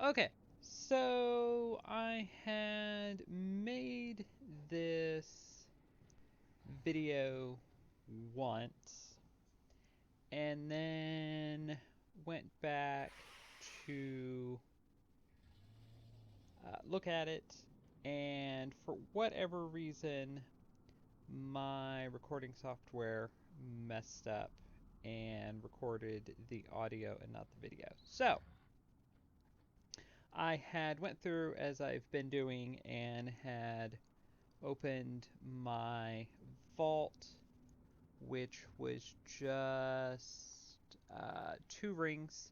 Okay, so I had made this video once and then went back to look at it, and for whatever reason, my recording software messed up and recorded the audio and not the video. So I had went through as I've been doing and had opened my vault, which was just two rings.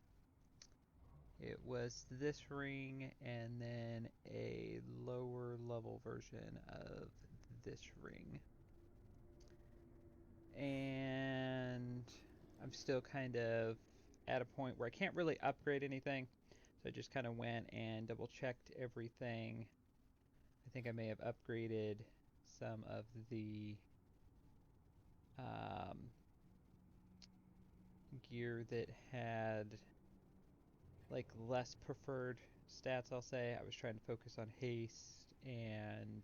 It was this ring and then a lower level version of this ring. And I'm still kind of at a point where I can't really upgrade anything. So I just kind of went and double checked everything. I think I may have upgraded some of the um, gear that had like less preferred stats, I'll say. I was trying to focus on haste and,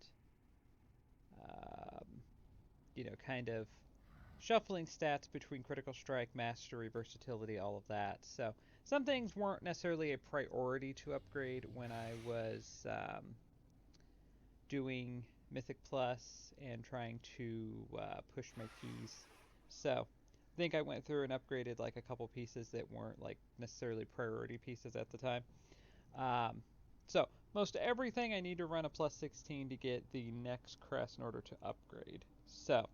um, kind of shuffling stats between critical strike, mastery, versatility, all of that. So some things weren't necessarily a priority to upgrade when I was doing Mythic Plus and trying to push my keys. So I think I went through and upgraded like a couple pieces that weren't like necessarily priority pieces at the time. Um, so most everything I need to run a plus 16 to get the next crest in order to upgrade. So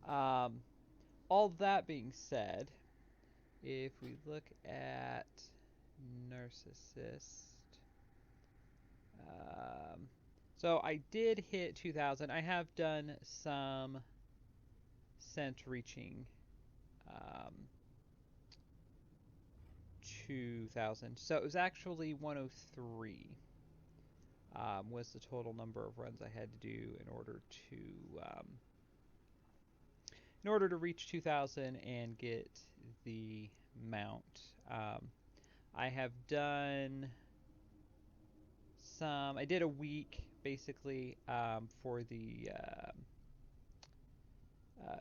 um, all that being said, if we look at Narcissist, um, so I did hit 2000. I have done some scent reaching um, 2000. So it was actually 103 was the total number of runs I had to do um, in order to reach 2000 and get the mount. I have done some. I did a week basically for the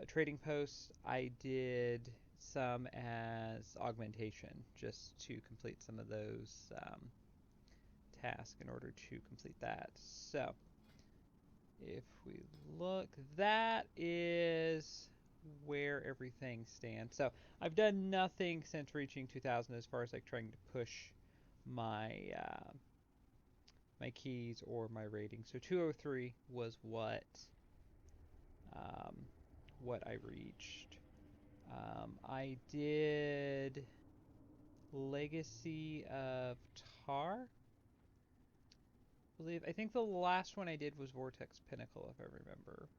trading posts. I did some as augmentation just to complete some of those tasks in order to complete that. So if we look, that is where everything stands. So I've done nothing since reaching 2000 as far as like trying to push my my keys or my rating. So 203 was um, what I reached. I did Legacy of Tar. I think the last one I did was Vortex Pinnacle, if I remember.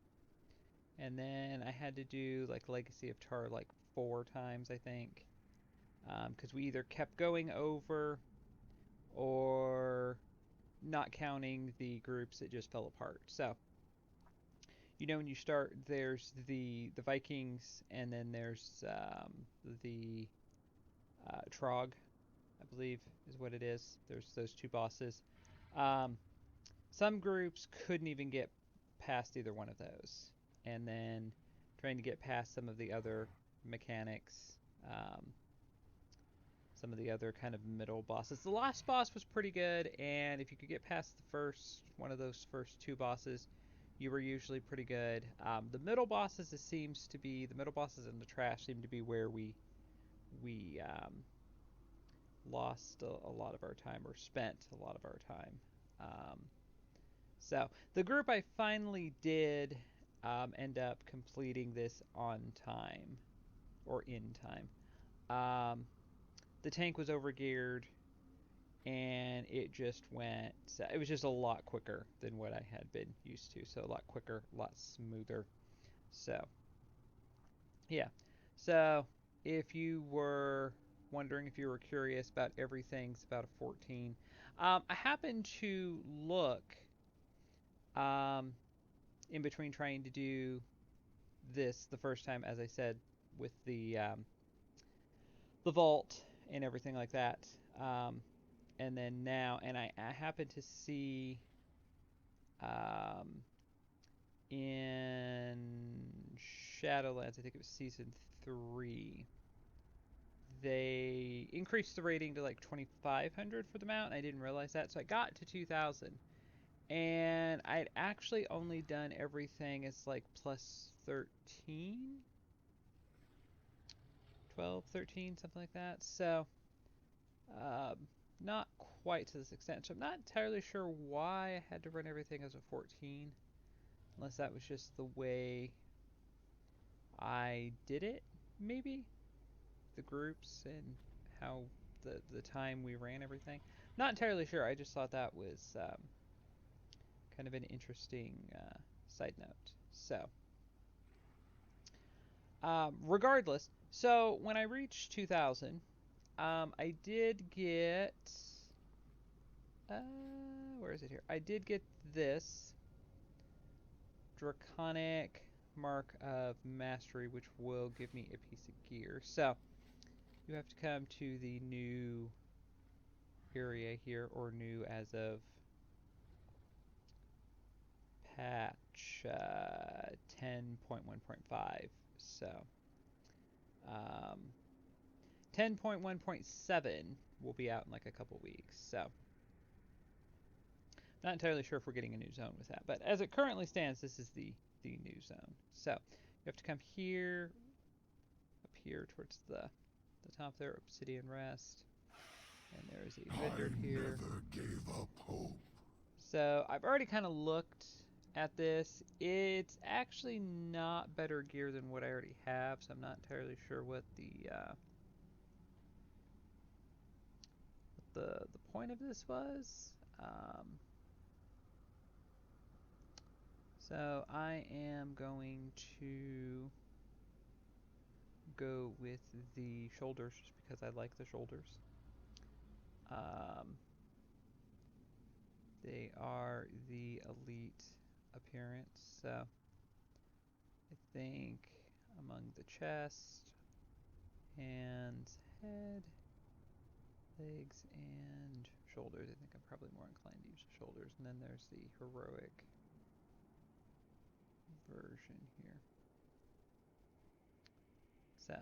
And then I had to do like Legacy of Tar like 4 times, I think, because we either kept going over or not counting the groups, it just fell apart. So when you start, there's the Vikings, and then there's the Trog, I believe is what it is. There's those two bosses. Um, some groups couldn't even get past either one of those, and then trying to get past some of the other mechanics, um, some of the other kind of middle bosses. The last boss was pretty good, and if you could get past the first one of those first two bosses, you were usually pretty good. The middle bosses, it seems to be the middle bosses in the trash seem to be where we lost a lot of our time or spent a lot of our time. Um, so the group I finally did end up completing this on time or in time. Um, the tank was overgeared and it just went. It was just a lot quicker than what I had been used to. So a lot quicker, a lot smoother. So yeah. So if you were wondering, if you were curious about everything's about a 14, I happened to look um, in between trying to do this the first time, as I said, with the vault and everything like that. Um, and then now, and I happen to see um, in Shadowlands, I think it was season 3, they increased the rating to like 2,500 for the mount. I didn't realize that, so I got to 2,000. And I'd actually only done everything as like plus 13, 12, 13, something like that. So, not quite to this extent. So I'm not entirely sure why I had to run everything as a 14, unless that was just the way I did it, maybe the groups and how the time we ran everything. Not entirely sure. I just thought that was kind of an interesting side note. So, regardless, so when I reached 2,000, I did get where is it here? I did get this Draconic Mark of Mastery, which will give me a piece of gear. So you have to come to the new area here, or new as of patch 10.1.5. So 10.1.7 will be out in like a couple weeks. So not entirely sure if we're getting a new zone with that, but as it currently stands, this is the new zone. So you have to come here, up here towards the top there, Obsidian Rest, and there is a vendor here. I never gave up hope. So I've already kind of looked at this. It's actually not better gear than what I already have, so I'm not entirely sure what the point of this was. So I am going to go with the shoulders just because I like the shoulders. They are the elite appearance, so I think among the chest, hands, head, legs, and shoulders, I think I'm probably more inclined to use the shoulders. And then there's the heroic version here. So,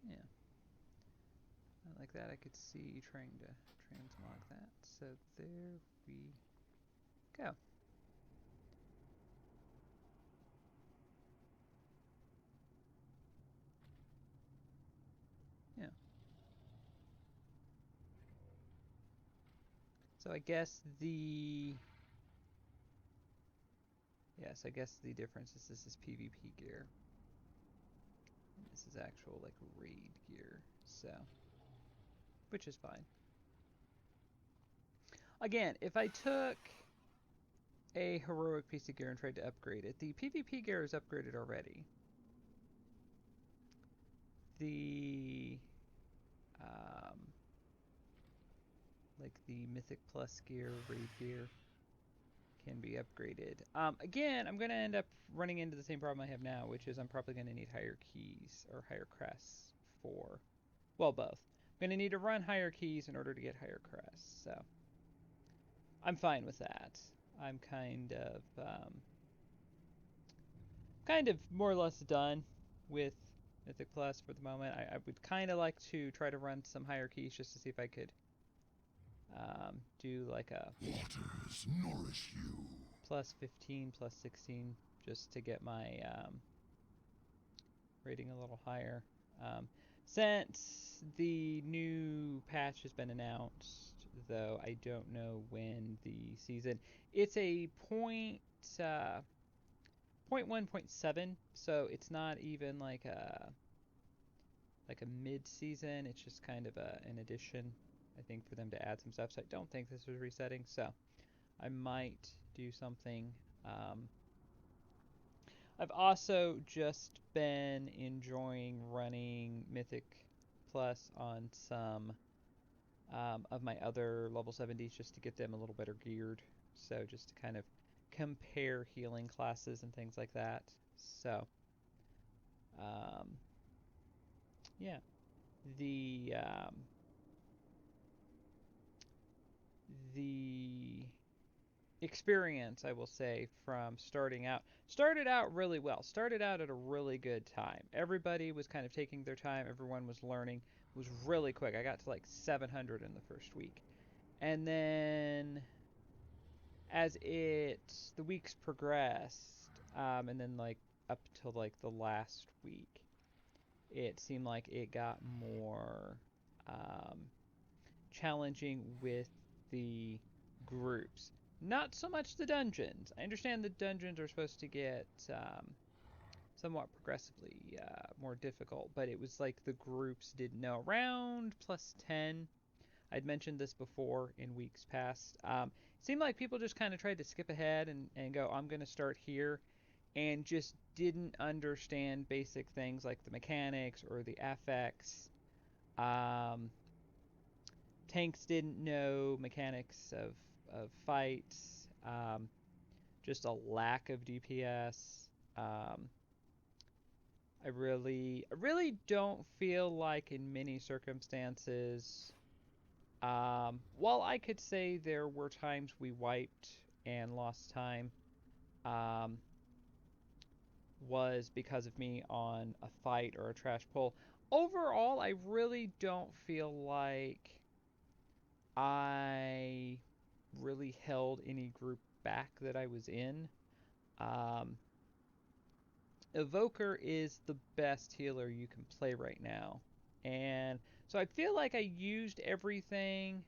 yeah. I like that. I could see trying to transmog that. So there we go. Yeah. So I guess yes, I guess the difference is this is PvP gear. And this is actual like raid gear. So, which is fine. Again, if I took a heroic piece of gear and tried to upgrade it, the PvP gear is upgraded already. The um, like the Mythic Plus gear, raid gear, can be upgraded. Again, I'm going to end up running into the same problem I have now, which is I'm probably going to need higher keys or higher crests for, well, both. I'm going to need to run higher keys in order to get higher crests, so I'm fine with that. I'm kind of more or less done with Mythic Plus for the moment. I would kind of like to try to run some higher keys just to see if I could do like a Waters nourish you. plus 15, plus 16, just to get my rating a little higher. Since the new patch has been announced, though, I don't know when the season. It's a point 1.7, so it's not even like a mid season. It's just kind of an addition, I think, for them to add some stuff. So I don't think this was resetting. So I might do something. I've also just been enjoying running Mythic Plus on some of my other level 70s just to get them a little better geared. So just to kind of compare healing classes and things like that. So, um, yeah. The the experience, I will say, from starting out. Started out really well. Started out at a really good time. Everybody was kind of taking their time. Everyone was learning. It was really quick. I got to like 700 in the first week. And then as the weeks progressed, and then like up till like the last week, it seemed like it got more um, challenging with the groups. Not so much the dungeons. I understand the dungeons are supposed to get somewhat progressively more difficult, but it was like the groups didn't know. Around plus 10, I'd mentioned this before in weeks past. It seemed like people just kind of tried to skip ahead and go, I'm going to start here, and just didn't understand basic things like the mechanics or the affects. Um, Tanks didn't know mechanics of fights. Just a lack of DPS. Um, I really don't feel like in many circumstances, while I could say there were times we wiped and lost time, um, was because of me on a fight or a trash pull. Overall, I really don't feel like I really held any group back that I was in. Um, Evoker is the best healer you can play right now. And so I feel like I used everything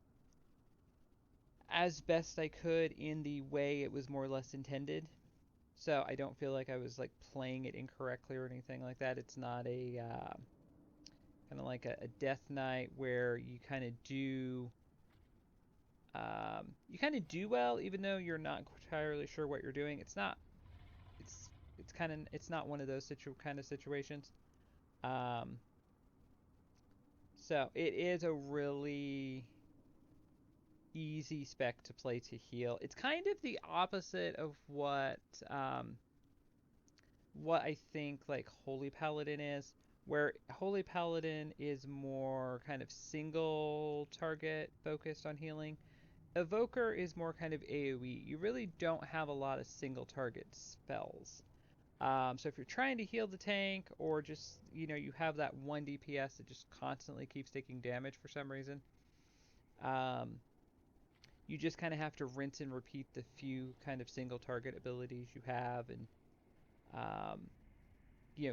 as best I could in the way it was more or less intended. So I don't feel like I was like playing it incorrectly or anything like that. It's not a kind of like a death knight where you kind of do well even though you're not entirely sure what you're doing. It's not it's it's not one of those kind of situations. Um, so it is a really easy spec to play to heal. It's kind of the opposite of what I think like Holy Paladin is, where Holy Paladin is more kind of single target focused on healing. Evoker is more kind of AoE. You really don't have a lot of single target spells. So if you're trying to heal the tank, or just you have that one DPS that just constantly keeps taking damage for some reason, um, you just kind of have to rinse and repeat the few kind of single target abilities you have, and um,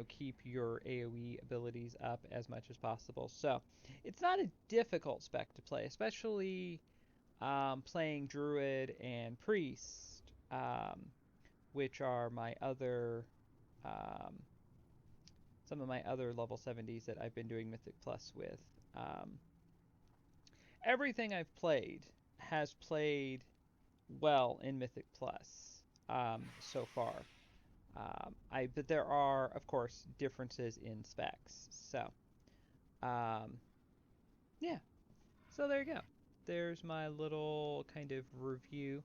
keep your AOE abilities up as much as possible. So it's not a difficult spec to play, especially playing Druid and Priest, which are my other um, some of my other level 70s that I've been doing Mythic Plus with. Um, Everything I've played has played well in Mythic Plus so far. But there are, of course, differences in specs. So, um, yeah. So there you go. There's my little kind of review,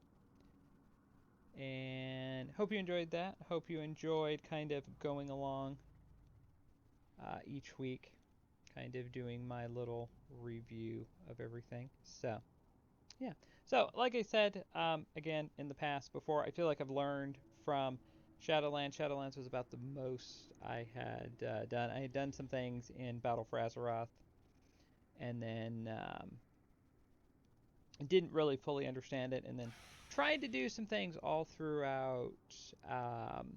and hope you enjoyed that. Hope you enjoyed kind of going along each week, kind of doing my little review of everything. So, yeah. So, like I said, again, in the past, before, I feel like I've learned from Shadowlands. Shadowlands was about the most I had done. I had done some things in Battle for Azeroth, and then didn't really fully understand it, and then tried to do some things all throughout um,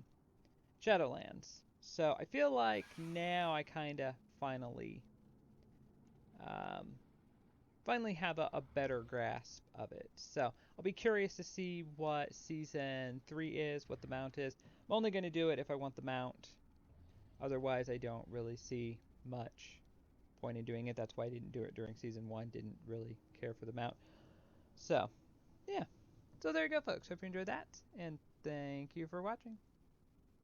Shadowlands. So I feel like now I kind of um, finally have a better grasp of it. So I'll be curious to see what season 3 is, what the mount is. I'm only going to do it if I want the mount. Otherwise, I don't really see much point in doing it. That's why I didn't do it during season 1. Didn't really care for the mount. So, yeah. So there you go, folks. Hope you enjoyed that, and thank you for watching.